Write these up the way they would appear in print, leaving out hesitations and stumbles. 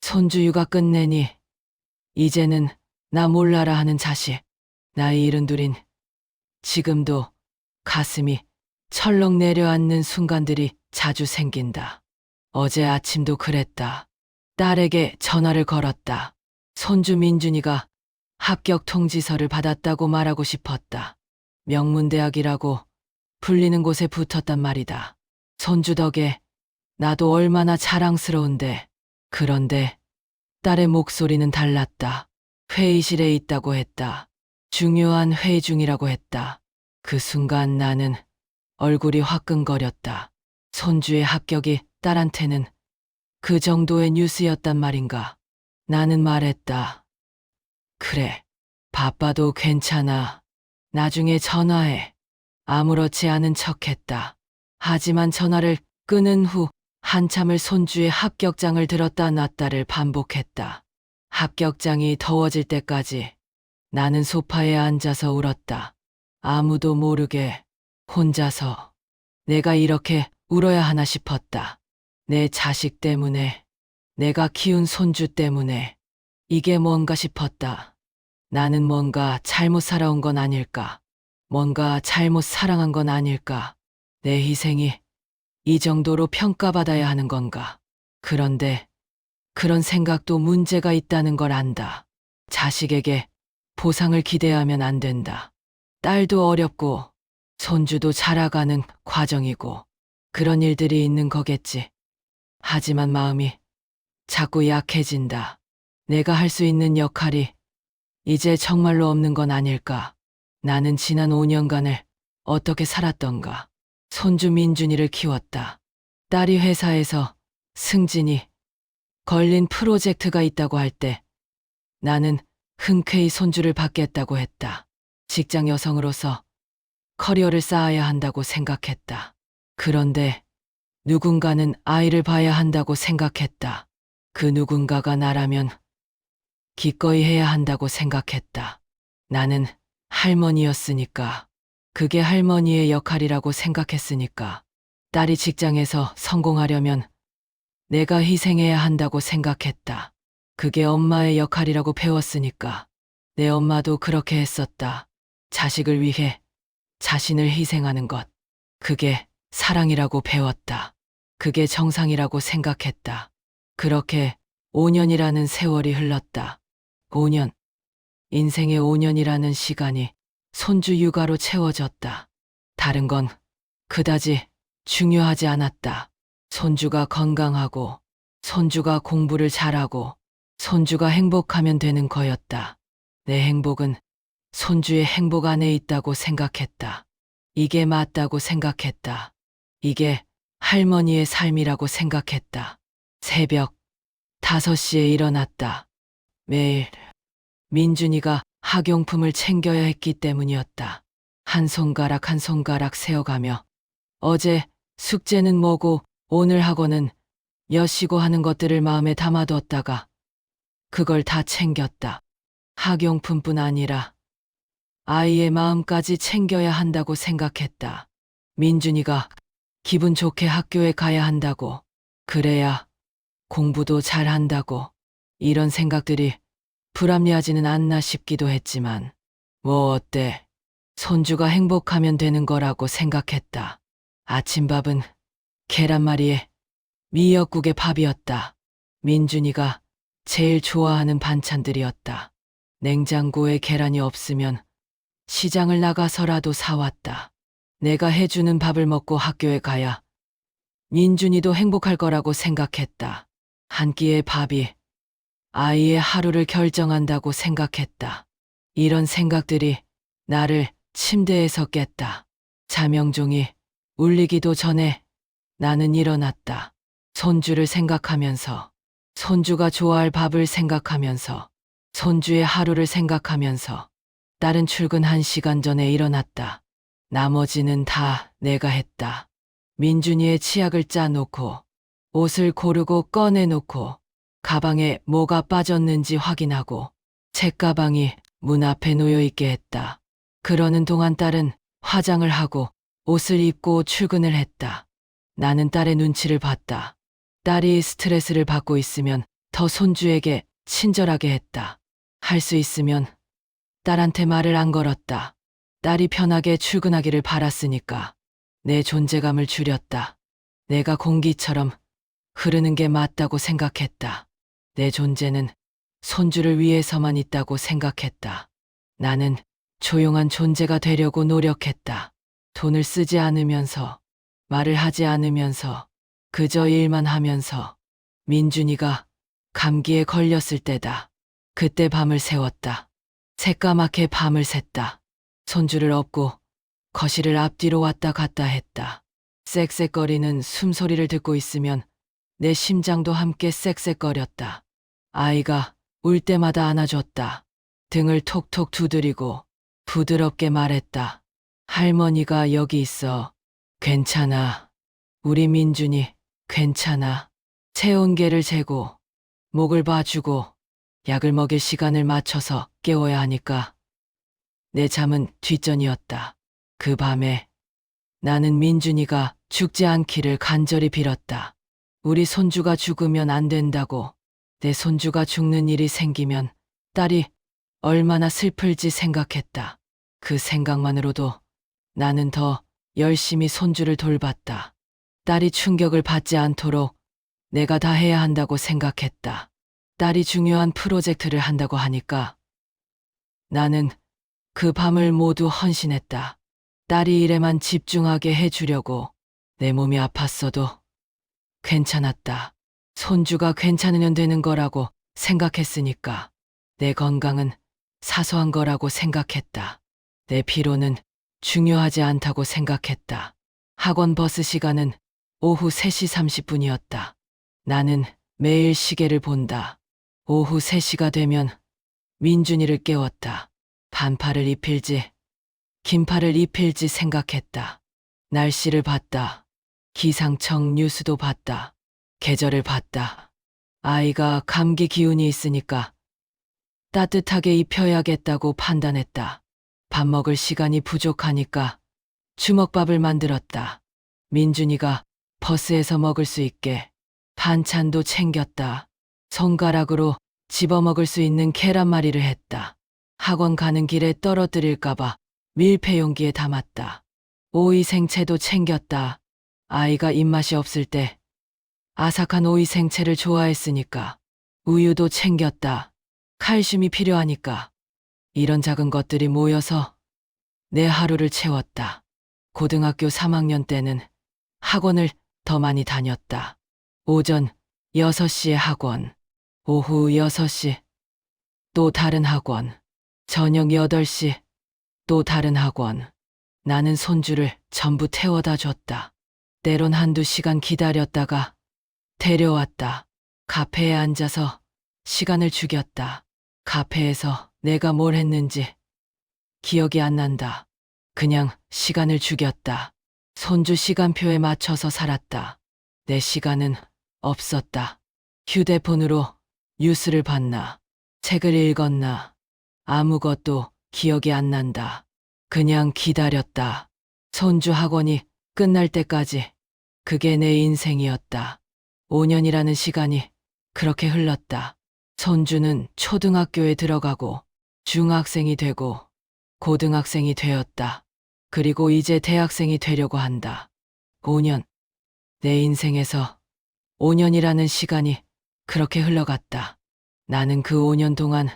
손주 육아 끝내니 이제는 나 몰라라 하는 자식. 나이 72인 지금도 가슴이 철렁 내려앉는 순간들이 자주 생긴다. 어제 아침도 그랬다. 딸에게 전화를 걸었다. 손주 민준이가 합격 통지서를 받았다고 말하고 싶었다. 명문대학이라고 불리는 곳에 붙었단 말이다. 손주 덕에 나도 얼마나 자랑스러운데. 그런데 딸의 목소리는 달랐다. 회의실에 있다고 했다. 중요한 회의 중이라고 했다. 그 순간 나는 얼굴이 화끈거렸다. 손주의 합격이 딸한테는 그 정도의 뉴스였단 말인가. 나는 말했다. 그래, 바빠도 괜찮아. 나중에 전화해. 아무렇지 않은 척했다. 하지만 전화를 끊은 후 한참을 손주의 합격장을 들었다 놨다를 반복했다. 합격장이 더워질 때까지 나는 소파에 앉아서 울었다. 아무도 모르게 혼자서. 내가 이렇게 울어야 하나 싶었다. 내 자식 때문에, 내가 키운 손주 때문에. 이게 뭔가 싶었다. 나는 뭔가 잘못 살아온 건 아닐까? 뭔가 잘못 사랑한 건 아닐까? 내 희생이 이 정도로 평가받아야 하는 건가? 그런데 그런 생각도 문제가 있다는 걸 안다. 자식에게 보상을 기대하면 안 된다. 딸도 어렵고 손주도 자라가는 과정이고 그런 일들이 있는 거겠지. 하지만 마음이 자꾸 약해진다. 내가 할 수 있는 역할이 이제 정말로 없는 건 아닐까? 나는 지난 5년간을 어떻게 살았던가? 손주 민준이를 키웠다. 딸이 회사에서 승진이 걸린 프로젝트가 있다고 할 때 나는 흔쾌히 손주를 받겠다고 했다. 직장 여성으로서 커리어를 쌓아야 한다고 생각했다. 그런데 누군가는 아이를 봐야 한다고 생각했다. 그 누군가가 나라면 기꺼이 해야 한다고 생각했다. 나는 할머니였으니까. 그게 할머니의 역할이라고 생각했으니까. 딸이 직장에서 성공하려면 내가 희생해야 한다고 생각했다. 그게 엄마의 역할이라고 배웠으니까. 내 엄마도 그렇게 했었다. 자식을 위해 자신을 희생하는 것. 그게 사랑이라고 배웠다. 그게 정상이라고 생각했다. 그렇게 5년이라는 세월이 흘렀다. 5년. 인생의 5년이라는 시간이 손주 육아로 채워졌다. 다른 건 그다지 중요하지 않았다. 손주가 건강하고, 손주가 공부를 잘하고, 손주가 행복하면 되는 거였다. 내 행복은 손주의 행복 안에 있다고 생각했다. 이게 맞다고 생각했다. 이게 할머니의 삶이라고 생각했다. 새벽 5시에 일어났다. 매일 민준이가 학용품을 챙겨야 했기 때문이었다. 한 손가락 한 손가락 세어가며 어제 숙제는 뭐고 오늘 학원은 몇 시고 하는 것들을 마음에 담아뒀다가 그걸 다 챙겼다. 학용품뿐 아니라 아이의 마음까지 챙겨야 한다고 생각했다. 민준이가 기분 좋게 학교에 가야 한다고, 그래야 공부도 잘한다고, 이런 생각들이 불합리하지는 않나 싶기도 했지만 뭐 어때? 손주가 행복하면 되는 거라고 생각했다. 아침밥은 계란말이에 미역국에 밥이었다. 민준이가 제일 좋아하는 반찬들이었다. 냉장고에 계란이 없으면 시장을 나가서라도 사왔다. 내가 해주는 밥을 먹고 학교에 가야 민준이도 행복할 거라고 생각했다. 한 끼의 밥이 아이의 하루를 결정한다고 생각했다. 이런 생각들이 나를 침대에서 깼다. 자명종이 울리기도 전에 나는 일어났다. 손주를 생각하면서, 손주가 좋아할 밥을 생각하면서, 손주의 하루를 생각하면서 딸은 출근 1시간 전에 일어났다. 나머지는 다 내가 했다. 민준이의 치약을 짜놓고, 옷을 고르고 꺼내놓고, 가방에 뭐가 빠졌는지 확인하고, 책가방이 문 앞에 놓여있게 했다. 그러는 동안 딸은 화장을 하고 옷을 입고 출근을 했다. 나는 딸의 눈치를 봤다. 딸이 스트레스를 받고 있으면 더 손주에게 친절하게 했다. 할 수 있으면 딸한테 말을 안 걸었다. 딸이 편하게 출근하기를 바랐으니까 내 존재감을 줄였다. 내가 공기처럼 흐르는 게 맞다고 생각했다. 내 존재는 손주를 위해서만 있다고 생각했다. 나는 조용한 존재가 되려고 노력했다. 돈을 쓰지 않으면서, 말을 하지 않으면서, 그저 일만 하면서. 민준이가 감기에 걸렸을 때다. 그때 밤을 새웠다. 새까맣게 밤을 샜다. 손주를 업고 거실을 앞뒤로 왔다 갔다 했다. 쌕쌕거리는 숨소리를 듣고 있으면 내 심장도 함께 쌕쌕거렸다. 아이가 울 때마다 안아줬다. 등을 톡톡 두드리고 부드럽게 말했다. 할머니가 여기 있어. 괜찮아. 우리 민준이 괜찮아. 체온계를 재고 목을 봐주고 약을 먹일 시간을 맞춰서 깨워야 하니까 내 잠은 뒷전이었다. 그 밤에 나는 민준이가 죽지 않기를 간절히 빌었다. 우리 손주가 죽으면 안 된다고. 내 손주가 죽는 일이 생기면 딸이 얼마나 슬플지 생각했다. 그 생각만으로도 나는 더 열심히 손주를 돌봤다. 딸이 충격을 받지 않도록 내가 다 해야 한다고 생각했다. 딸이 중요한 프로젝트를 한다고 하니까 나는 그 밤을 모두 헌신했다. 딸이 일에만 집중하게 해주려고. 내 몸이 아팠어도 괜찮았다. 손주가 괜찮으면 되는 거라고 생각했으니까. 내 건강은 사소한 거라고 생각했다. 내 피로는 중요하지 않다고 생각했다. 학원 버스 시간은 오후 3시 30분이었다. 나는 매일 시계를 본다. 오후 3시가 되면 민준이를 깨웠다. 반팔을 입힐지 긴팔을 입힐지 생각했다. 날씨를 봤다. 기상청 뉴스도 봤다. 계절을 봤다. 아이가 감기 기운이 있으니까 따뜻하게 입혀야겠다고 판단했다. 밥 먹을 시간이 부족하니까 주먹밥을 만들었다. 민준이가 버스에서 먹을 수 있게 반찬도 챙겼다. 손가락으로 집어먹을 수 있는 계란말이를 했다. 학원 가는 길에 떨어뜨릴까봐 밀폐 용기에 담았다. 오이 생채도 챙겼다. 아이가 입맛이 없을 때 아삭한 오이 생채를 좋아했으니까. 우유도 챙겼다. 칼슘이 필요하니까. 이런 작은 것들이 모여서 내 하루를 채웠다. 고등학교 3학년 때는 학원을 더 많이 다녔다. 오전 6시에 학원, 오후 6시 또 다른 학원, 저녁 8시 또 다른 학원. 나는 손주를 전부 태워다 줬다. 때론 한두 시간 기다렸다가 데려왔다. 카페에 앉아서 시간을 죽였다. 카페에서 내가 뭘 했는지 기억이 안 난다. 그냥 시간을 죽였다. 손주 시간표에 맞춰서 살았다. 내 시간은 없었다. 휴대폰으로 뉴스를 봤나, 책을 읽었나, 아무것도 기억이 안 난다. 그냥 기다렸다. 손주 학원이 끝날 때까지. 그게 내 인생이었다. 5년이라는 시간이 그렇게 흘렀다. 손주는 초등학교에 들어가고 중학생이 되고 고등학생이 되었다. 그리고 이제 대학생이 되려고 한다. 5년. 내 인생에서 5년이라는 시간이 그렇게 흘러갔다. 나는 그 5년 동안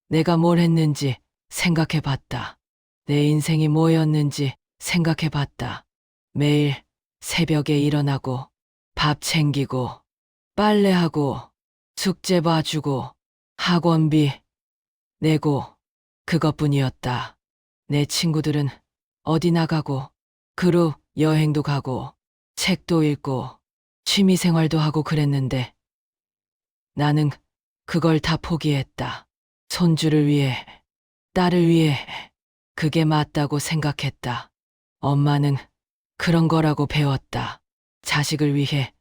내가 뭘 했는지 생각해 봤다. 내 인생이 뭐였는지 생각해 봤다. 매일 새벽에 일어나고 밥 챙기고 빨래하고 숙제 봐주고 학원비 내고 그것뿐이었다. 내 친구들은 어디 나가고 그룹 여행도 가고 책도 읽고 취미생활도 하고 그랬는데 나는 그걸 다 포기했다. 손주를 위해, 딸을 위해 그게 맞다고 생각했다. 엄마는 그런 거라고 배웠다. 자식을 위해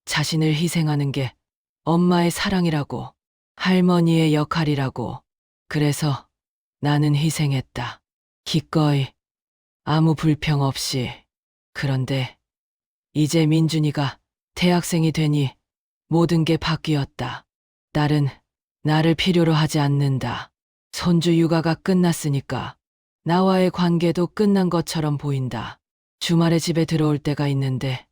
자신을 희생하는 게 엄마의 사랑이라고, 할머니의 역할이라고. 그래서 나는 희생했다. 기꺼이, 아무 불평 없이. 그런데 이제 민준이가 대학생이 되니 모든 게 바뀌었다. 딸은 나를 필요로 하지 않는다. 손주 육아가 끝났으니까 나와의 관계도 끝난 것처럼 보인다. 주말에 집에 들어올 때가 있는데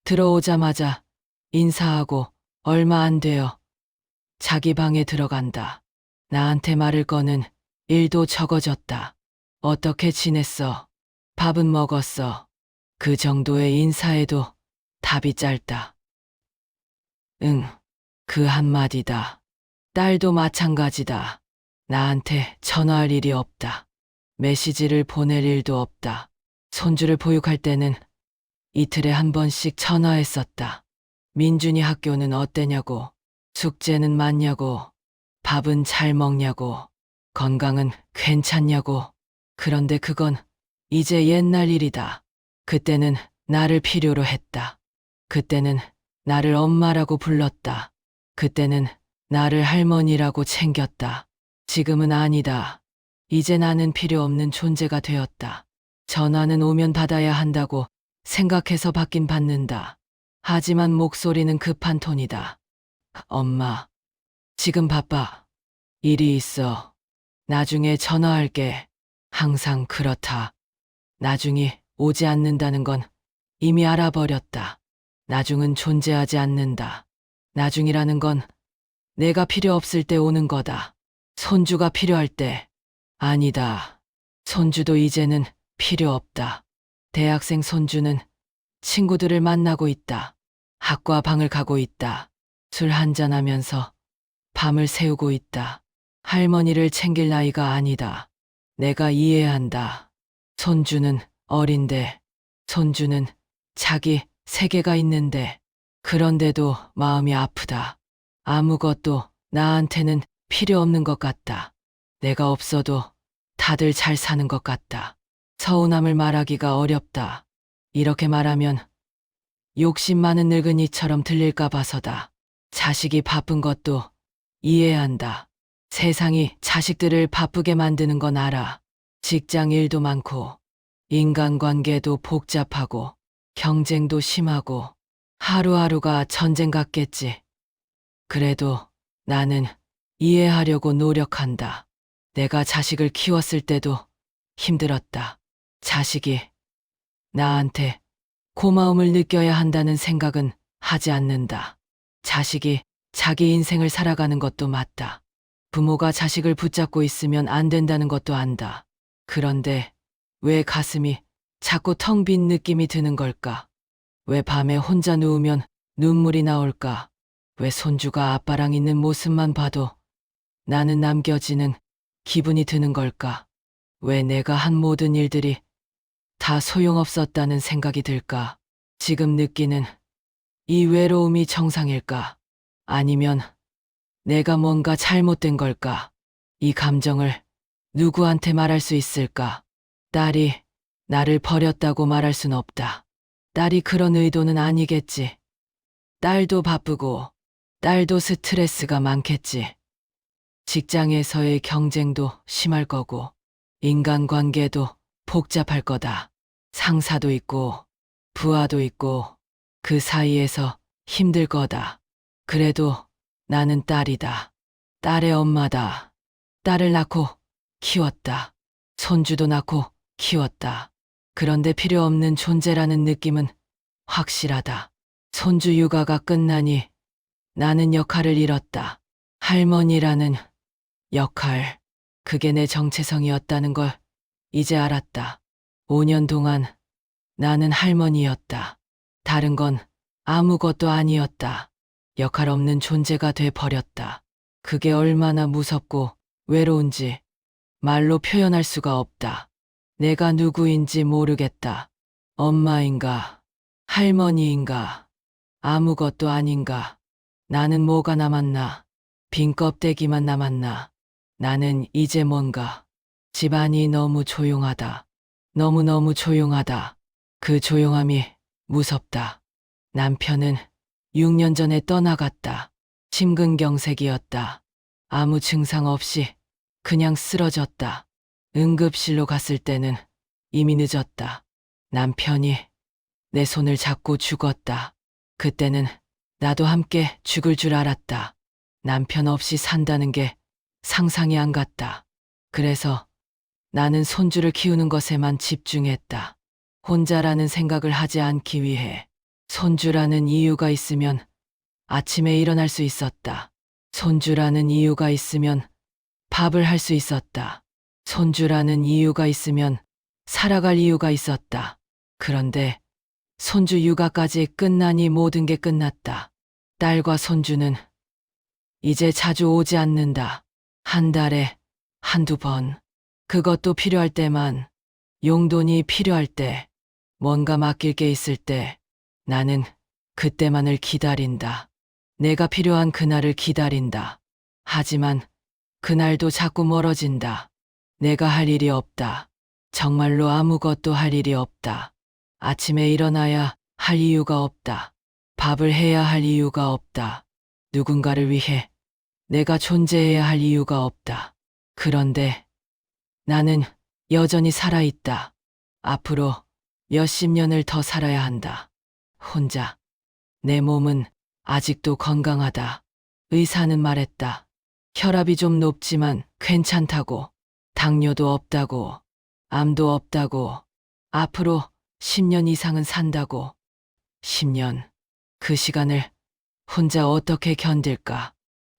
들어오자마자 인사하고 얼마 안 되어 자기 방에 들어간다. 나한테 말을 거는 일도 적어졌다. 어떻게 지냈어? 밥은 먹었어? 그 정도의 인사에도 답이 짧다. 응, 그 한마디다. 딸도 마찬가지다. 나한테 전화할 일이 없다. 메시지를 보낼 일도 없다. 손주를 보육할 때는 이틀에 한 번씩 전화했었다. 민준이 학교는 어때냐고, 숙제는 맞냐고, 밥은 잘 먹냐고, 건강은 괜찮냐고. 그런데 그건 이제 옛날 일이다. 그때는 나를 필요로 했다. 그때는 나를 엄마라고 불렀다. 그때는 나를 할머니라고 챙겼다. 지금은 아니다. 이제 나는 필요 없는 존재가 되었다. 전화는 오면 받아야 한다고 생각해서 받긴 받는다. 하지만 목소리는 급한 톤이다. 엄마, 지금 바빠. 일이 있어. 나중에 전화할게. 항상 그렇다. 나중이 오지 않는다는 건 이미 알아버렸다. 나중은 존재하지 않는다. 나중이라는 건 내가 필요 없을 때 오는 거다. 손주가 필요할 때. 아니다. 손주도 이제는 필요 없다. 대학생 손주는 친구들을 만나고 있다. 학과 방을 가고 있다. 술 한잔하면서 밤을 새우고 있다. 할머니를 챙길 나이가 아니다. 내가 이해한다. 손주는 어린데, 손주는 자기 세계가 있는데, 그런데도 마음이 아프다. 아무것도 나한테는 필요 없는 것 같다. 내가 없어도 다들 잘 사는 것 같다. 서운함을 말하기가 어렵다. 이렇게 말하면 욕심 많은 늙은이처럼 들릴까 봐서다. 자식이 바쁜 것도 이해한다. 세상이 자식들을 바쁘게 만드는 건 알아. 직장 일도 많고, 인간관계도 복잡하고, 경쟁도 심하고, 하루하루가 전쟁 같겠지. 그래도 나는 이해하려고 노력한다. 내가 자식을 키웠을 때도 힘들었다. 자식이 나한테 고마움을 느껴야 한다는 생각은 하지 않는다. 자식이 자기 인생을 살아가는 것도 맞다. 부모가 자식을 붙잡고 있으면 안 된다는 것도 안다. 그런데 왜 가슴이 자꾸 텅 빈 느낌이 드는 걸까? 왜 밤에 혼자 누우면 눈물이 나올까? 왜 손주가 아빠랑 있는 모습만 봐도 나는 남겨지는 기분이 드는 걸까? 왜 내가 한 모든 일들이 다 소용없었다는 생각이 들까? 지금 느끼는 이 외로움이 정상일까? 아니면 내가 뭔가 잘못된 걸까? 이 감정을 누구한테 말할 수 있을까? 딸이 나를 버렸다고 말할 순 없다. 딸이 그런 의도는 아니겠지. 딸도 바쁘고, 딸도 스트레스가 많겠지. 직장에서의 경쟁도 심할 거고, 인간관계도 복잡할 거다. 상사도 있고, 부하도 있고, 그 사이에서 힘들 거다. 그래도 나는 딸이다. 딸의 엄마다. 딸을 낳고 키웠다. 손주도 낳고 키웠다. 그런데 필요 없는 존재라는 느낌은 확실하다. 손주 육아가 끝나니 나는 역할을 잃었다. 할머니라는 역할. 그게 내 정체성이었다는 걸 이제 알았다. 5년 동안 나는 할머니였다. 다른 건 아무것도 아니었다. 역할 없는 존재가 돼 버렸다. 그게 얼마나 무섭고 외로운지 말로 표현할 수가 없다. 내가 누구인지 모르겠다. 엄마인가, 할머니인가, 아무것도 아닌가. 나는 뭐가 남았나? 빈 껍데기만 남았나? 나는 이제 뭔가. 집안이 너무 조용하다. 너무너무 조용하다. 그 조용함이 무섭다. 남편은 6년 전에 떠나갔다. 심근경색이었다. 아무 증상 없이 그냥 쓰러졌다. 응급실로 갔을 때는 이미 늦었다. 남편이 내 손을 잡고 죽었다. 그때는 나도 함께 죽을 줄 알았다. 남편 없이 산다는 게 상상이 안 갔다. 그래서 나는 손주를 키우는 것에만 집중했다. 혼자라는 생각을 하지 않기 위해. 손주라는 이유가 있으면 아침에 일어날 수 있었다. 손주라는 이유가 있으면 밥을 할 수 있었다. 손주라는 이유가 있으면 살아갈 이유가 있었다. 그런데 손주 육아까지 끝나니 모든 게 끝났다. 딸과 손주는 이제 자주 오지 않는다. 한 달에 한두 번. 그것도 필요할 때만. 용돈이 필요할 때. 뭔가 맡길 게 있을 때. 나는 그때만을 기다린다. 내가 필요한 그날을 기다린다. 하지만 그날도 자꾸 멀어진다. 내가 할 일이 없다. 정말로 아무것도 할 일이 없다. 아침에 일어나야 할 이유가 없다. 밥을 해야 할 이유가 없다. 누군가를 위해 내가 존재해야 할 이유가 없다. 그런데 나는 여전히 살아있다. 앞으로 몇십 년을 더 살아야 한다. 혼자. 내 몸은 아직도 건강하다. 의사는 말했다. 혈압이 좀 높지만 괜찮다고. 당뇨도 없다고. 암도 없다고. 앞으로 10년 이상은 산다고. 10년. 그 시간을 혼자 어떻게 견딜까?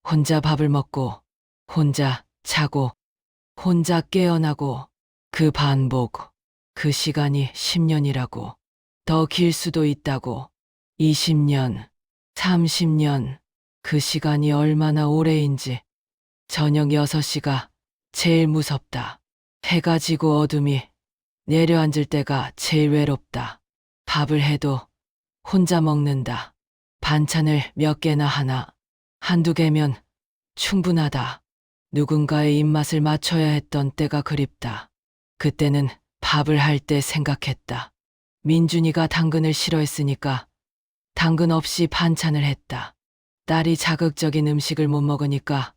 혼자 밥을 먹고, 혼자 자고, 혼자 깨어나고, 그 반복. 그 시간이 10년이라고. 더 길 수도 있다고. 20년, 30년. 그 시간이 얼마나 오래인지. 저녁 6시가 제일 무섭다. 해가 지고 어둠이 내려앉을 때가 제일 외롭다. 밥을 해도 혼자 먹는다. 반찬을 몇 개나 하나, 한두 개면 충분하다. 누군가의 입맛을 맞춰야 했던 때가 그립다. 그때는 밥을 할 때 생각했다. 민준이가 당근을 싫어했으니까 당근 없이 반찬을 했다. 딸이 자극적인 음식을 못 먹으니까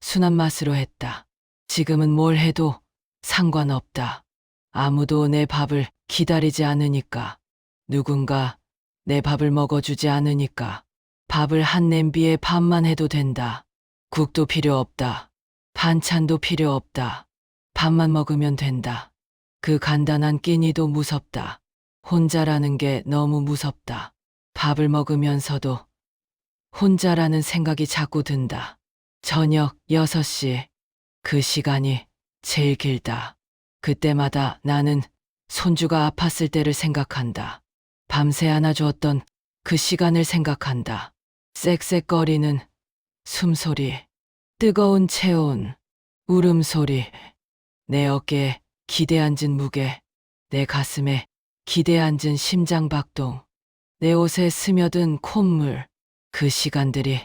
순한 맛으로 했다. 지금은 뭘 해도 상관없다. 아무도 내 밥을 기다리지 않으니까. 누군가 내 밥을 먹어주지 않으니까. 밥을 한 냄비에 밥만 해도 된다. 국도 필요 없다. 반찬도 필요 없다. 밥만 먹으면 된다. 그 간단한 끼니도 무섭다. 혼자라는 게 너무 무섭다. 밥을 먹으면서도 혼자라는 생각이 자꾸 든다. 저녁 6시. 그 시간이 제일 길다. 그때마다 나는 손주가 아팠을 때를 생각한다. 밤새 안아주었던 그 시간을 생각한다. 쌕쌕거리는 숨소리, 뜨거운 체온, 울음소리, 내 어깨에 기대앉은 무게, 내 가슴에 기대앉은 심장박동, 내 옷에 스며든 콧물, 그 시간들이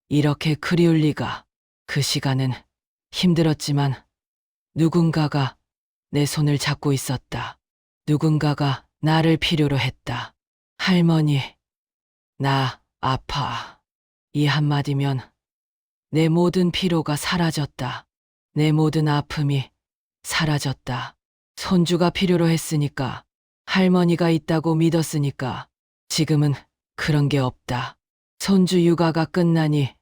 이렇게 그리울 리가. 그 시간은 힘들었지만 누군가가 내 손을 잡고 있었다. 누군가가 나를 필요로 했다. 할머니, 나 아파. 이 한마디면 내 모든 피로가 사라졌다. 내 모든 아픔이 사라졌다. 손주가 필요로 했으니까, 할머니가 있다고 믿었으니까. 지금은 그런 게 없다. 손주 육아가 끝나니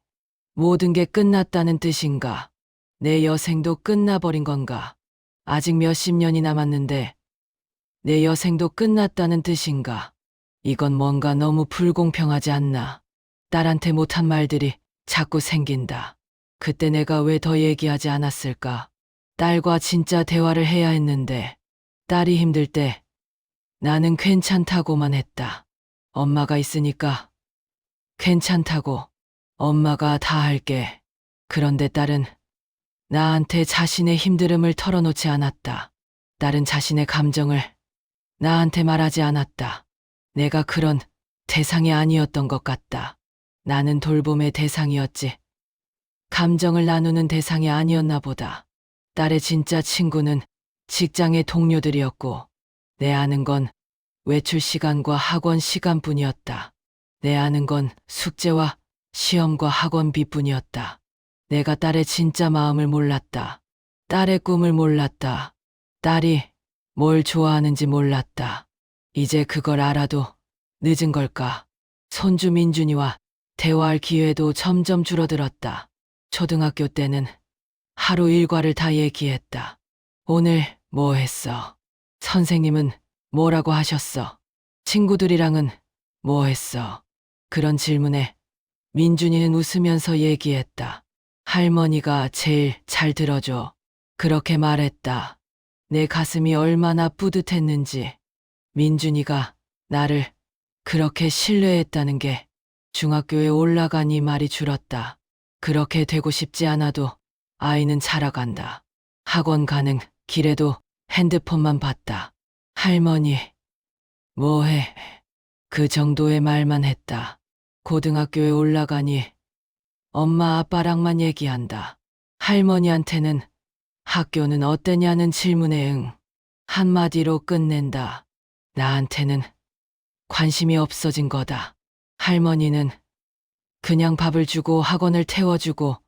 모든 게 끝났다는 뜻인가? 내 여생도 끝나버린 건가? 아직 몇십 년이 남았는데 내 여생도 끝났다는 뜻인가? 이건 뭔가 너무 불공평하지 않나? 딸한테 못한 말들이 자꾸 생긴다. 그때 내가 왜 더 얘기하지 않았을까? 딸과 진짜 대화를 해야 했는데 딸이 힘들 때 나는 괜찮다고만 했다. 엄마가 있으니까 괜찮다고. 엄마가 다 할게. 그런데 딸은 나한테 자신의 힘듦을 털어놓지 않았다. 딸은 자신의 감정을 나한테 말하지 않았다. 내가 그런 대상이 아니었던 것 같다. 나는 돌봄의 대상이었지. 감정을 나누는 대상이 아니었나 보다. 딸의 진짜 친구는 직장의 동료들이었고, 내 아는 건 외출 시간과 학원 시간뿐이었다. 내 아는 건 숙제와 시험과 학원비뿐이었다. 내가 딸의 진짜 마음을 몰랐다. 딸의 꿈을 몰랐다. 딸이 뭘 좋아하는지 몰랐다. 이제 그걸 알아도 늦은 걸까? 손주 민준이와 대화할 기회도 점점 줄어들었다. 초등학교 때는 하루 일과를 다 얘기했다. 오늘 뭐 했어? 선생님은 뭐라고 하셨어? 친구들이랑은 뭐 했어? 그런 질문에 민준이는 웃으면서 얘기했다. 할머니가 제일 잘 들어줘. 그렇게 말했다. 내 가슴이 얼마나 뿌듯했는지. 민준이가 나를 그렇게 신뢰했다는 게 중학교에 올라가니 말이 줄었다. 그렇게 되고 싶지 않아도 아이는 자라간다. 학원 가는 길에도 핸드폰만 봤다. 할머니, 뭐해? 그 정도의 말만 했다. 고등학교에 올라가니 엄마 아빠랑만 얘기한다. 할머니한테는 학교는 어땠냐는 질문에 한마디로 끝낸다. 나한테는 관심이 없어진 거다. 할머니는 그냥 밥을 주고 학원을 태워주고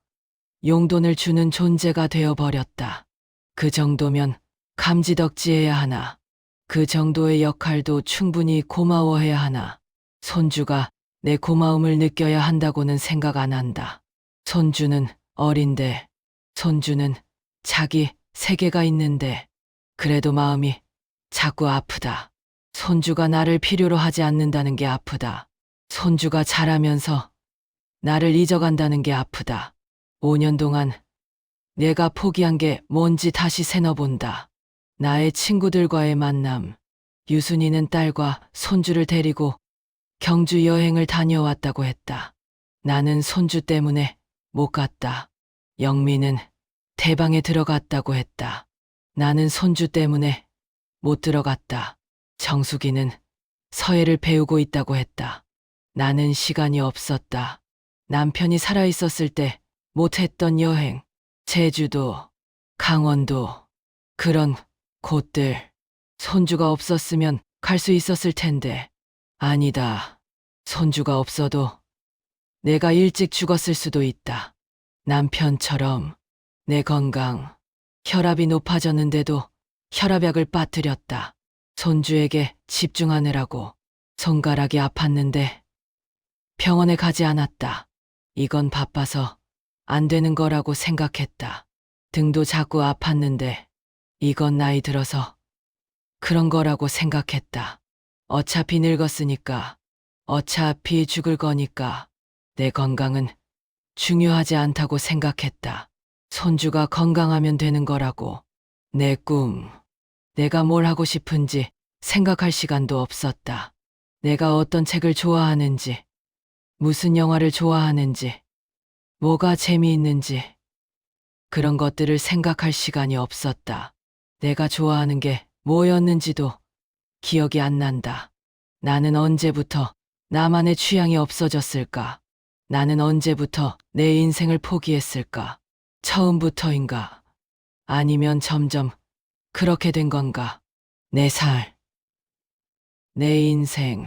용돈을 주는 존재가 되어버렸다. 그 정도면 감지덕지해야 하나. 그 정도의 역할도 충분히 고마워해야 하나. 손주가 내 고마움을 느껴야 한다고는 생각 안 한다. 손주는 어린데, 손주는 자기 세계가 있는데, 그래도 마음이 자꾸 아프다. 손주가 나를 필요로 하지 않는다는 게 아프다. 손주가 자라면서 나를 잊어간다는 게 아프다. 5년 동안 내가 포기한 게 뭔지 다시 새어본다. 나의 친구들과의 만남. 유순이는 딸과 손주를 데리고 경주 여행을 다녀왔다고 했다. 나는 손주 때문에 못 갔다. 영미는 대방에 들어갔다고 했다. 나는 손주 때문에 못 들어갔다. 정숙이는 서예를 배우고 있다고 했다. 나는 시간이 없었다. 남편이 살아있었을 때 못했던 여행, 제주도, 강원도, 그런 곳들. 손주가 없었으면 갈 수 있었을 텐데. 아니다. 손주가 없어도 내가 일찍 죽었을 수도 있다. 남편처럼 내 건강, 혈압이 높아졌는데도 혈압약을 빠뜨렸다. 손주에게 집중하느라고 손가락이 아팠는데 병원에 가지 않았다. 이건 바빠서 안 되는 거라고 생각했다. 등도 자꾸 아팠는데 이건 나이 들어서 그런 거라고 생각했다. 어차피 늙었으니까, 어차피 죽을 거니까 내 건강은 중요하지 않다고 생각했다. 손주가 건강하면 되는 거라고. 내 꿈, 내가 뭘 하고 싶은지 생각할 시간도 없었다. 내가 어떤 책을 좋아하는지, 무슨 영화를 좋아하는지, 뭐가 재미있는지, 그런 것들을 생각할 시간이 없었다. 내가 좋아하는 게 뭐였는지도 기억이 안 난다. 나는 언제부터 나만의 취향이 없어졌을까? 나는 언제부터 내 인생을 포기했을까? 처음부터인가? 아니면 점점 그렇게 된 건가? 내 살, 내 인생,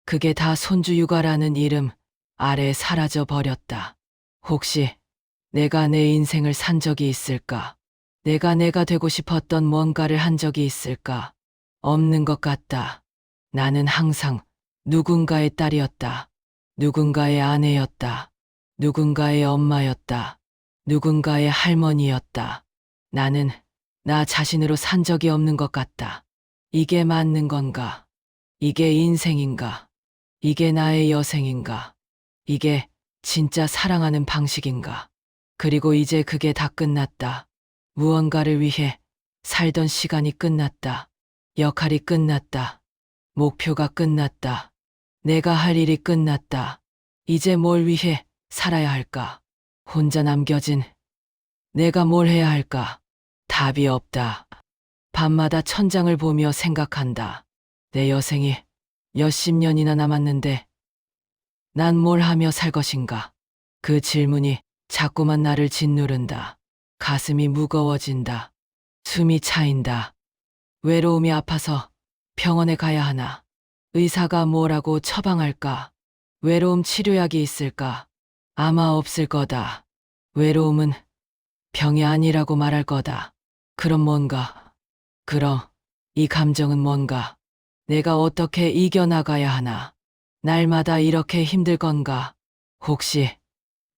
그게 다 손주 육아라는 이름 아래 사라져 버렸다. 혹시 내가 내 인생을 산 적이 있을까? 내가 되고 싶었던 뭔가를 한 적이 있을까? 없는 것 같다. 나는 항상 누군가의 딸이었다. 누군가의 아내였다. 누군가의 엄마였다. 누군가의 할머니였다. 나는 나 자신으로 산 적이 없는 것 같다. 이게 맞는 건가? 이게 인생인가? 이게 나의 여생인가? 이게 진짜 사랑하는 방식인가? 그리고 이제 그게 다 끝났다. 무언가를 위해 살던 시간이 끝났다. 역할이 끝났다. 목표가 끝났다. 내가 할 일이 끝났다. 이제 뭘 위해 살아야 할까? 혼자 남겨진 내가 뭘 해야 할까? 답이 없다. 밤마다 천장을 보며 생각한다. 내 여생이 몇십 년이나 남았는데 난 뭘 하며 살 것인가? 그 질문이 자꾸만 나를 짓누른다. 가슴이 무거워진다. 숨이 차인다. 외로움이 아파서 병원에 가야 하나? 의사가 뭐라고 처방할까? 외로움 치료약이 있을까? 아마 없을 거다. 외로움은 병이 아니라고 말할 거다. 그럼 뭔가? 그럼 이 감정은 뭔가? 내가 어떻게 이겨나가야 하나? 날마다 이렇게 힘들 건가? 혹시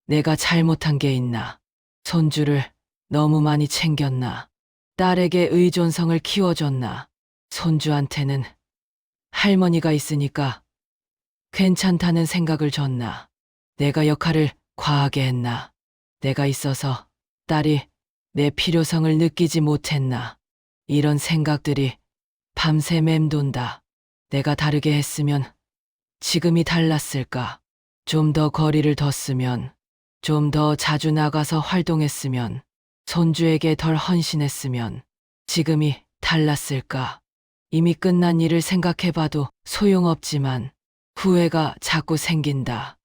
내가 잘못한 게 있나? 손주를 너무 많이 챙겼나? 딸에게 의존성을 키워줬나? 손주한테는 할머니가 있으니까 괜찮다는 생각을 줬나? 내가 역할을 과하게 했나? 내가 있어서 딸이 내 필요성을 느끼지 못했나? 이런 생각들이 밤새 맴돈다. 내가 다르게 했으면 지금이 달랐을까? 좀 더 거리를 뒀으면, 좀 더 자주 나가서 활동했으면, 손주에게 덜 헌신했으면 지금이 달랐을까? 이미 끝난 일을 생각해봐도 소용없지만 후회가 자꾸 생긴다.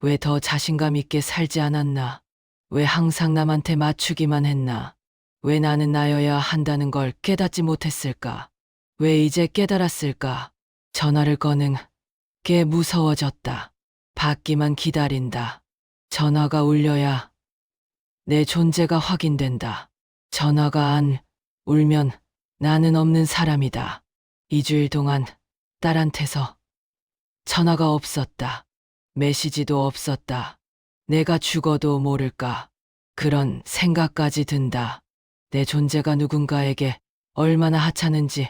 왜 더 자신감 있게 살지 않았나? 왜 항상 남한테 맞추기만 했나? 왜 나는 나여야 한다는 걸 깨닫지 못했을까? 왜 이제 깨달았을까? 전화를 거는 게 무서워졌다. 받기만 기다린다. 전화가 울려야 내 존재가 확인된다. 전화가 안 울면 나는 없는 사람이다. 2주일 동안 딸한테서 전화가 없었다. 메시지도 없었다. 내가 죽어도 모를까. 그런 생각까지 든다. 내 존재가 누군가에게 얼마나 하찮은지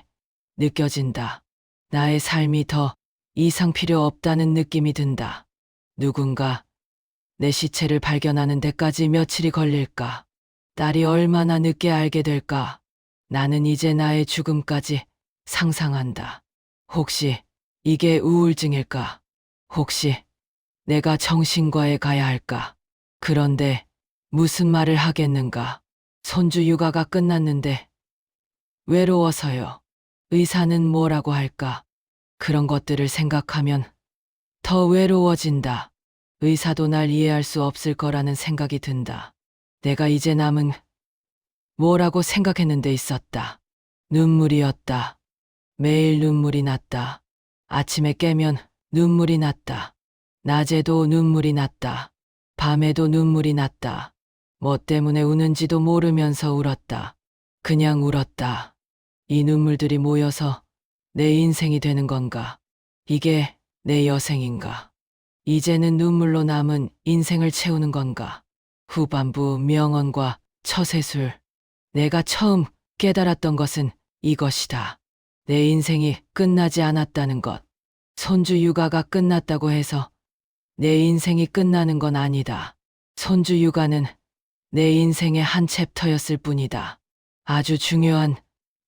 느껴진다. 나의 삶이 더 이상 필요 없다는 느낌이 든다. 누군가 내 시체를 발견하는 데까지 며칠이 걸릴까? 딸이 얼마나 늦게 알게 될까? 나는 이제 나의 죽음까지 상상한다. 혹시 이게 우울증일까? 혹시 내가 정신과에 가야 할까? 그런데 무슨 말을 하겠는가? 손주 육아가 끝났는데 외로워서요. 의사는 뭐라고 할까? 그런 것들을 생각하면 더 외로워진다. 의사도 날 이해할 수 없을 거라는 생각이 든다. 내가 이제 남은 뭐라고 생각했는데 있었다. 눈물이었다. 매일 눈물이 났다. 아침에 깨면 눈물이 났다. 낮에도 눈물이 났다. 밤에도 눈물이 났다. 뭐 때문에 우는지도 모르면서 울었다. 그냥 울었다. 이 눈물들이 모여서 내 인생이 되는 건가? 이게 내 여생인가? 이제는 눈물로 남은 인생을 채우는 건가? 후반부 명언과 처세술. 내가 처음 깨달았던 것은 이것이다. 내 인생이 끝나지 않았다는 것. 손주 육아가 끝났다고 해서 내 인생이 끝나는 건 아니다. 손주 육아는 내 인생의 한 챕터였을 뿐이다. 아주 중요한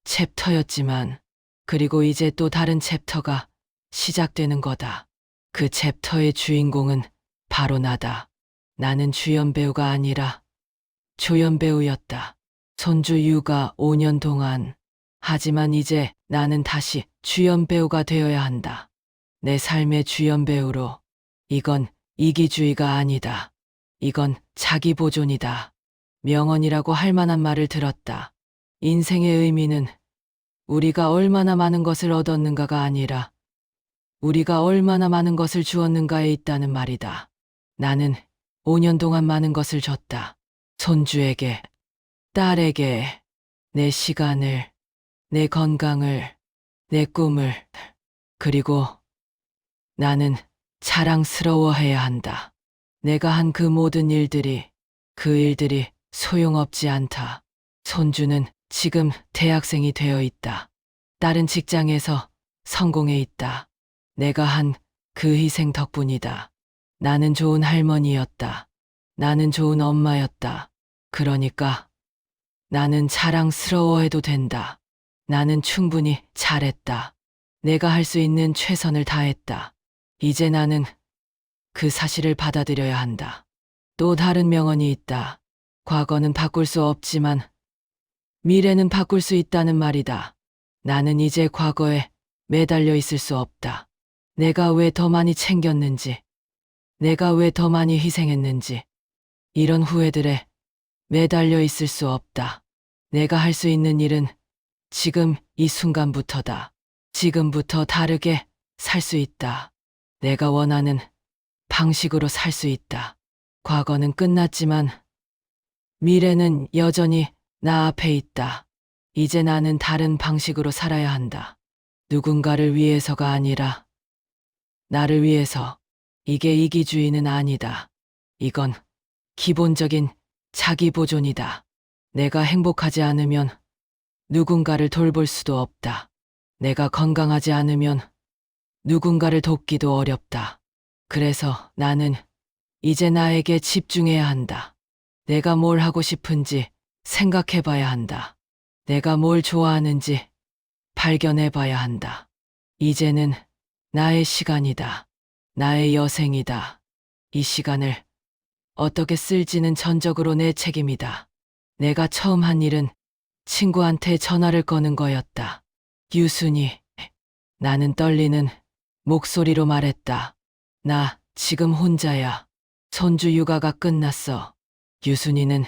챕터였지만, 그리고 이제 또 다른 챕터가 시작되는 거다. 그 챕터의 주인공은 바로 나다. 나는 주연 배우가 아니라 조연 배우였다. 손주 육아 5년 동안. 하지만 이제 나는 다시 주연 배우가 되어야 한다. 내 삶의 주연 배우로. 이건 이기주의가 아니다. 이건 자기 보존이다. 명언이라고 할 만한 말을 들었다. 인생의 의미는 우리가 얼마나 많은 것을 얻었는가가 아니라 우리가 얼마나 많은 것을 주었는가에 있다는 말이다. 나는 5년 동안 많은 것을 줬다. 손주에게, 딸에게, 내 시간을, 내 건강을, 내 꿈을. 그리고 나는 자랑스러워해야 한다. 내가 한 그 모든 일들이, 그 일들이 소용없지 않다. 손주는 지금 대학생이 되어 있다. 딸은 직장에서 성공해 있다. 내가 한 그 희생 덕분이다. 나는 좋은 할머니였다. 나는 좋은 엄마였다. 그러니까 나는 자랑스러워해도 된다. 나는 충분히 잘했다. 내가 할 수 있는 최선을 다했다. 이제 나는 그 사실을 받아들여야 한다. 또 다른 명언이 있다. 과거는 바꿀 수 없지만 미래는 바꿀 수 있다는 말이다. 나는 이제 과거에 매달려 있을 수 없다. 내가 왜 더 많이 챙겼는지, 내가 왜 더 많이 희생했는지, 이런 후회들에 매달려 있을 수 없다. 내가 할 수 있는 일은 지금 이 순간부터다. 지금부터 다르게 살 수 있다. 내가 원하는 방식으로 살 수 있다. 과거는 끝났지만 미래는 여전히 나 앞에 있다. 이제 나는 다른 방식으로 살아야 한다. 누군가를 위해서가 아니라 나를 위해서. 이게 이기주의는 아니다. 이건 기본적인 자기 보존이다. 내가 행복하지 않으면 누군가를 돌볼 수도 없다. 내가 건강하지 않으면 누군가를 돕기도 어렵다. 그래서 나는 이제 나에게 집중해야 한다. 내가 뭘 하고 싶은지 생각해 봐야 한다. 내가 뭘 좋아하는지 발견해 봐야 한다. 이제는 나의 시간이다. 나의 여생이다. 이 시간을 어떻게 쓸지는 전적으로 내 책임이다. 내가 처음 한 일은 친구한테 전화를 거는 거였다. 유순이, 나는 떨리는 목소리로 말했다. 나 지금 혼자야. 손주 육아가 끝났어. 유순이는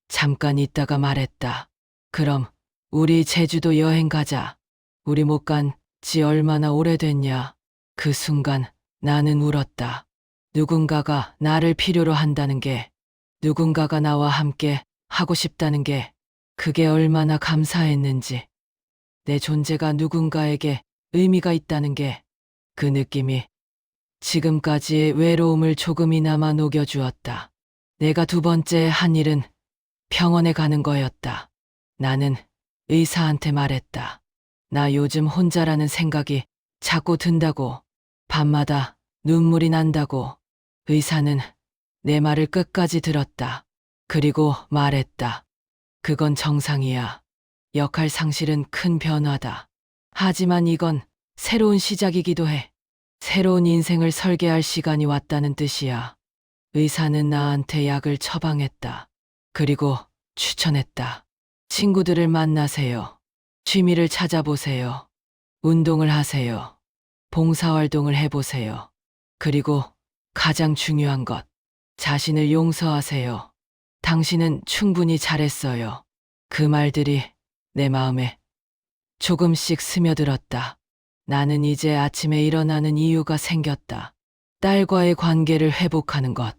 잠깐 있다가 말했다. 그럼 우리 제주도 여행 가자. 우리 못 간 지 얼마나 오래됐냐. 그 순간 나는 울었다. 누군가가 나를 필요로 한다는 게, 누군가가 나와 함께 하고 싶다는 게, 그게 얼마나 감사했는지. 내 존재가 누군가에게 의미가 있다는 게, 그 느낌이 지금까지의 외로움을 조금이나마 녹여주었다. 내가 두 번째 한 일은 병원에 가는 거였다. 나는 의사한테 말했다. 나 요즘 혼자라는 생각이 자꾸 든다고. 밤마다 눈물이 난다고. 의사는 내 말을 끝까지 들었다. 그리고 말했다. 그건 정상이야. 역할 상실은 큰 변화다. 하지만 이건 새로운 시작이기도 해. 새로운 인생을 설계할 시간이 왔다는 뜻이야. 의사는 나한테 약을 처방했다. 그리고 추천했다. 친구들을 만나세요. 취미를 찾아보세요. 운동을 하세요. 봉사활동을 해보세요. 그리고 가장 중요한 것, 자신을 용서하세요. 당신은 충분히 잘했어요. 그 말들이 내 마음에 조금씩 스며들었다. 나는 이제 아침에 일어나는 이유가 생겼다. 딸과의 관계를 회복하는 것,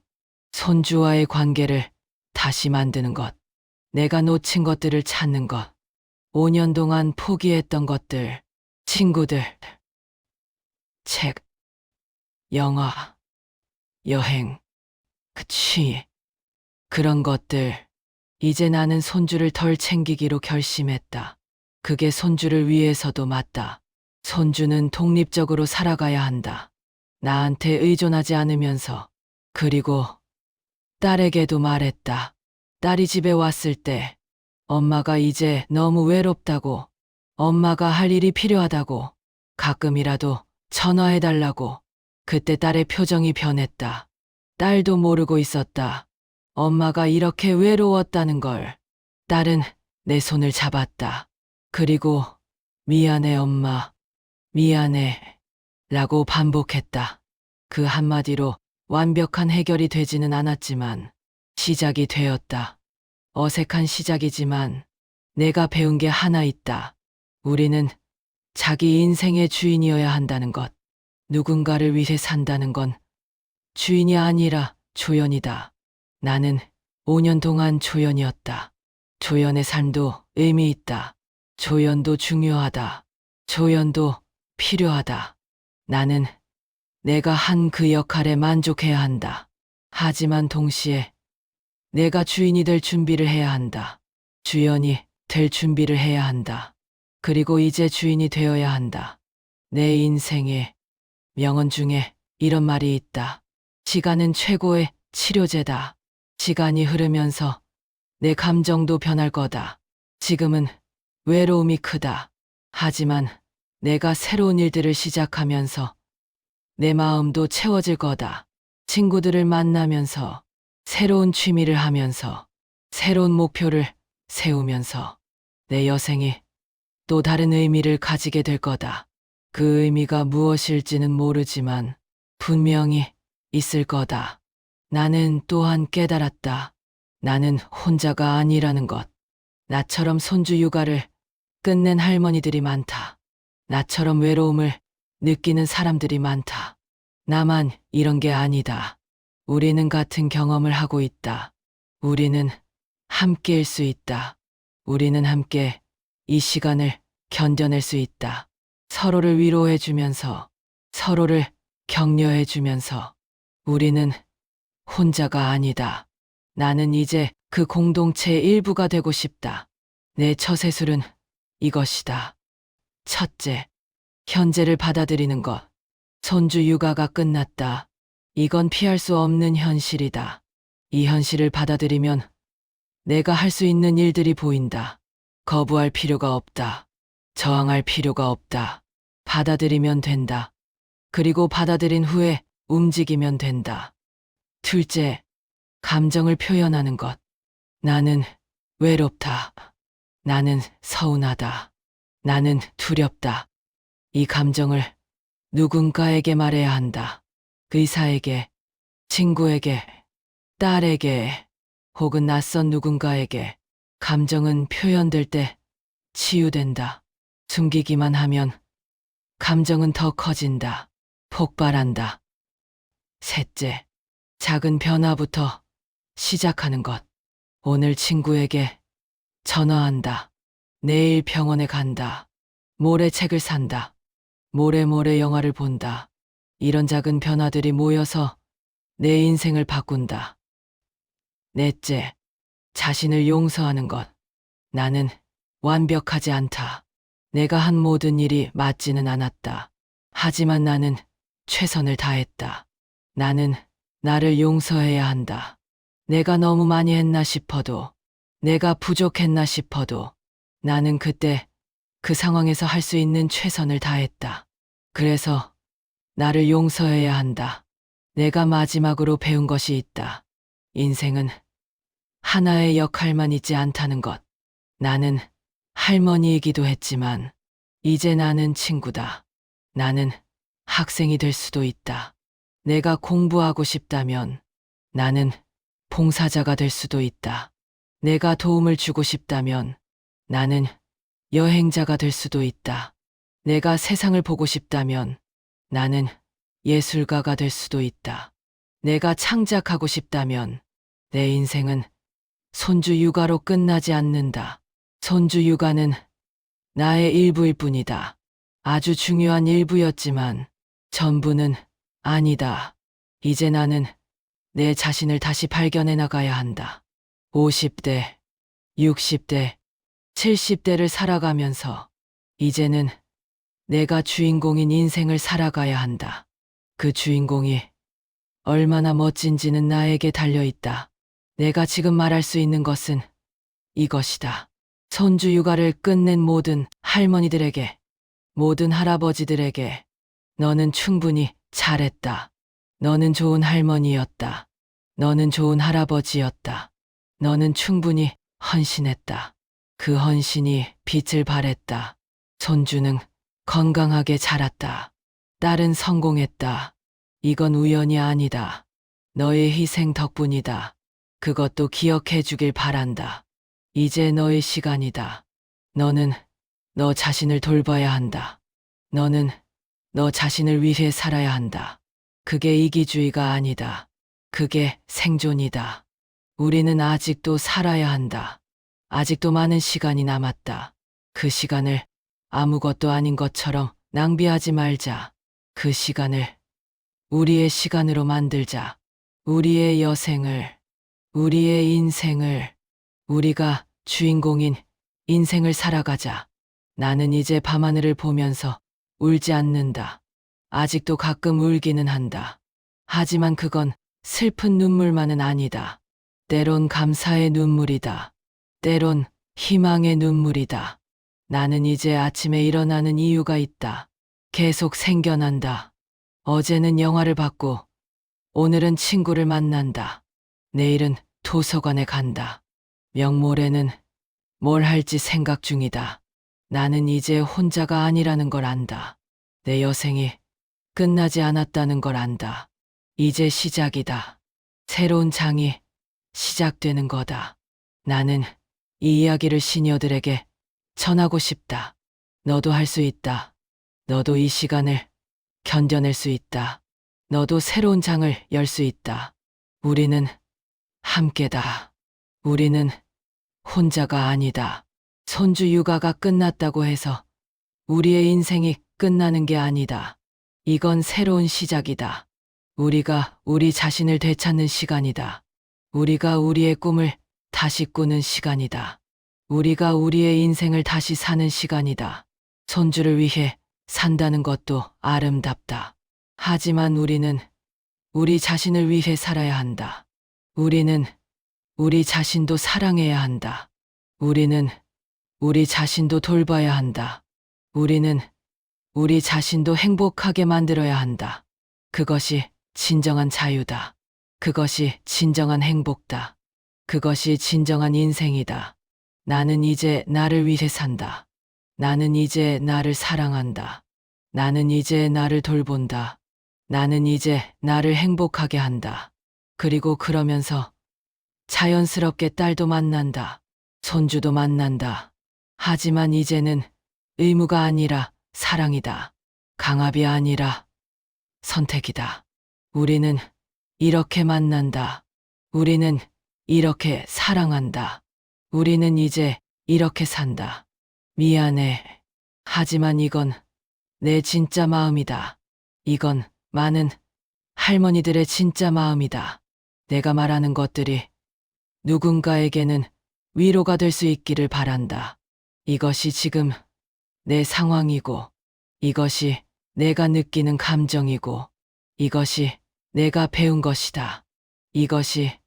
손주와의 관계를 다시 만드는 것, 내가 놓친 것들을 찾는 것, 5년 동안 포기했던 것들, 친구들, 책, 영화, 여행, 취미, 그런 것들. 이제 나는 손주를 덜 챙기기로 결심했다. 그게 손주를 위해서도 맞다. 손주는 독립적으로 살아가야 한다. 나한테 의존하지 않으면서. 그리고 딸에게도 말했다. 딸이 집에 왔을 때 엄마가 이제 너무 외롭다고, 엄마가 할 일이 필요하다고, 가끔이라도 전화해달라고. 그때 딸의 표정이 변했다. 딸도 모르고 있었다. 엄마가 이렇게 외로웠다는 걸. 딸은 내 손을 잡았다. 그리고 미안해 엄마, 미안해 라고 반복했다. 그 한마디로 완벽한 해결이 되지는 않았지만 시작이 되었다. 어색한 시작이지만 내가 배운 게 하나 있다. 우리는 자기 인생의 주인이어야 한다는 것. 누군가를 위해 산다는 건 주인이 아니라 조연이다. 나는 5년 동안 조연이었다. 조연의 삶도 의미 있다. 조연도 중요하다. 조연도 필요하다. 나는 내가 한 그 역할에 만족해야 한다. 하지만 동시에 내가 주인이 될 준비를 해야 한다. 주연이 될 준비를 해야 한다. 그리고 이제 주인이 되어야 한다. 내 인생의 명언 중에 이런 말이 있다. 시간은 최고의 치료제다. 시간이 흐르면서 내 감정도 변할 거다. 지금은 외로움이 크다. 하지만 내가 새로운 일들을 시작하면서 내 마음도 채워질 거다. 친구들을 만나면서, 새로운 취미를 하면서, 새로운 목표를 세우면서 내 여생이 또 다른 의미를 가지게 될 거다. 그 의미가 무엇일지는 모르지만 분명히 있을 거다. 나는 또한 깨달았다. 나는 혼자가 아니라는 것. 나처럼 손주 육아를 끝낸 할머니들이 많다. 나처럼 외로움을 느끼는 사람들이 많다. 나만 이런 게 아니다. 우리는 같은 경험을 하고 있다. 우리는 함께일 수 있다. 우리는 함께 이 시간을 견뎌낼 수 있다. 서로를 위로해주면서, 서로를 격려해주면서, 우리는 혼자가 아니다. 나는 이제 그 공동체의 일부가 되고 싶다. 내 처세술은 이것이다. 첫째, 현재를 받아들이는 것. 손주 육아가 끝났다. 이건 피할 수 없는 현실이다. 이 현실을 받아들이면 내가 할 수 있는 일들이 보인다. 거부할 필요가 없다. 저항할 필요가 없다. 받아들이면 된다. 그리고 받아들인 후에 움직이면 된다. 둘째, 감정을 표현하는 것. 나는 외롭다. 나는 서운하다. 나는 두렵다. 이 감정을 누군가에게 말해야 한다. 의사에게, 친구에게, 딸에게, 혹은 낯선 누군가에게. 감정은 표현될 때 치유된다. 숨기기만 하면 감정은 더 커진다. 폭발한다. 셋째, 작은 변화부터 시작하는 것. 오늘 친구에게 전화한다. 내일 병원에 간다. 모레 책을 산다. 모레 영화를 본다. 이런 작은 변화들이 모여서 내 인생을 바꾼다. 넷째, 자신을 용서하는 것. 나는 완벽하지 않다. 내가 한 모든 일이 맞지는 않았다. 하지만 나는 최선을 다했다. 나는 나를 용서해야 한다. 내가 너무 많이 했나 싶어도, 내가 부족했나 싶어도, 나는 그때 그 상황에서 할 수 있는 최선을 다했다. 그래서 나를 용서해야 한다. 내가 마지막으로 배운 것이 있다. 인생은 하나의 역할만 있지 않다는 것. 나는 할머니이기도 했지만, 이제 나는 친구다. 나는 학생이 될 수도 있다. 내가 공부하고 싶다면 나는 봉사자가 될 수도 있다. 내가 도움을 주고 싶다면 나는 여행자가 될 수도 있다. 내가 세상을 보고 싶다면 나는 예술가가 될 수도 있다. 내가 창작하고 싶다면 내 인생은 손주 육아로 끝나지 않는다. 손주 육아는 나의 일부일 뿐이다. 아주 중요한 일부였지만 전부는 아니다. 이제 나는 내 자신을 다시 발견해 나가야 한다. 50대, 60대, 70대를 살아가면서 이제는 내가 주인공인 인생을 살아가야 한다. 그 주인공이 얼마나 멋진지는 나에게 달려있다. 내가 지금 말할 수 있는 것은 이것이다. 손주 육아를 끝낸 모든 할머니들에게, 모든 할아버지들에게 너는 충분히 잘했다. 너는 좋은 할머니였다. 너는 좋은 할아버지였다. 너는 충분히 헌신했다. 그 헌신이 빛을 발했다. 손주는 건강하게 자랐다. 딸은 성공했다. 이건 우연이 아니다. 너의 희생 덕분이다. 그것도 기억해 주길 바란다. 이제 너의 시간이다. 너는 너 자신을 돌봐야 한다. 너는 너 자신을 위해 살아야 한다. 그게 이기주의가 아니다. 그게 생존이다. 우리는 아직도 살아야 한다. 아직도 많은 시간이 남았다. 그 시간을 아무것도 아닌 것처럼 낭비하지 말자. 그 시간을 우리의 시간으로 만들자. 우리의 여생을, 우리의 인생을, 우리가 주인공인 인생을 살아가자. 나는 이제 밤하늘을 보면서 울지 않는다. 아직도 가끔 울기는 한다. 하지만 그건 슬픈 눈물만은 아니다. 때론 감사의 눈물이다. 때론 희망의 눈물이다. 나는 이제 아침에 일어나는 이유가 있다. 계속 생겨난다. 어제는 영화를 봤고, 오늘은 친구를 만난다. 내일은 도서관에 간다. 명모레는 뭘 할지 생각 중이다. 나는 이제 혼자가 아니라는 걸 안다. 내 여생이 끝나지 않았다는 걸 안다. 이제 시작이다. 새로운 장이 시작되는 거다. 나는 이 이야기를 시니어들에게 전하고 싶다. 너도 할 수 있다. 너도 이 시간을 견뎌낼 수 있다. 너도 새로운 장을 열 수 있다. 우리는 함께다. 우리는 혼자가 아니다. 손주 육아가 끝났다고 해서 우리의 인생이 끝나는 게 아니다. 이건 새로운 시작이다. 우리가 우리 자신을 되찾는 시간이다. 우리가 우리의 꿈을 다시 꾸는 시간이다. 우리가 우리의 인생을 다시 사는 시간이다. 손주를 위해 산다는 것도 아름답다. 하지만 우리는 우리 자신을 위해 살아야 한다. 우리는 우리 자신도 사랑해야 한다. 우리는 우리 자신도 돌봐야 한다. 우리는 우리 자신도 행복하게 만들어야 한다. 그것이 진정한 자유다. 그것이 진정한 행복다. 그것이 진정한 인생이다. 나는 이제 나를 위해 산다. 나는 이제 나를 사랑한다. 나는 이제 나를 돌본다. 나는 이제 나를 행복하게 한다. 그리고 그러면서 자연스럽게 딸도 만난다. 손주도 만난다. 하지만 이제는 의무가 아니라 사랑이다. 강압이 아니라 선택이다. 우리는 이렇게 만난다. 우리는 이렇게 사랑한다. 우리는 이제 이렇게 산다. 미안해. 하지만 이건 내 진짜 마음이다. 이건 많은 할머니들의 진짜 마음이다. 내가 말하는 것들이 누군가에게는 위로가 될 수 있기를 바란다. 이것이 지금 내 상황이고, 이것이 내가 느끼는 감정이고, 이것이 내가 배운 것이다. 이것이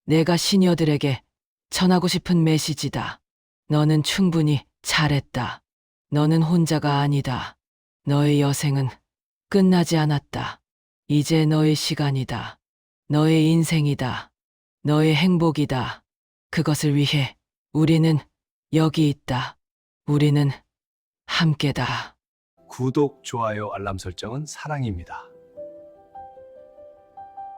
내가 시니어들에게 전하고 싶은 메시지다. 너는 충분히 잘했다. 너는 혼자가 아니다. 너의 여생은 끝나지 않았다. 이제 너의 시간이다. 너의 인생이다. 너의 행복이다. 그것을 위해 우리는 여기 있다. 우리는 함께다. 구독, 좋아요, 알람 설정은 사랑입니다.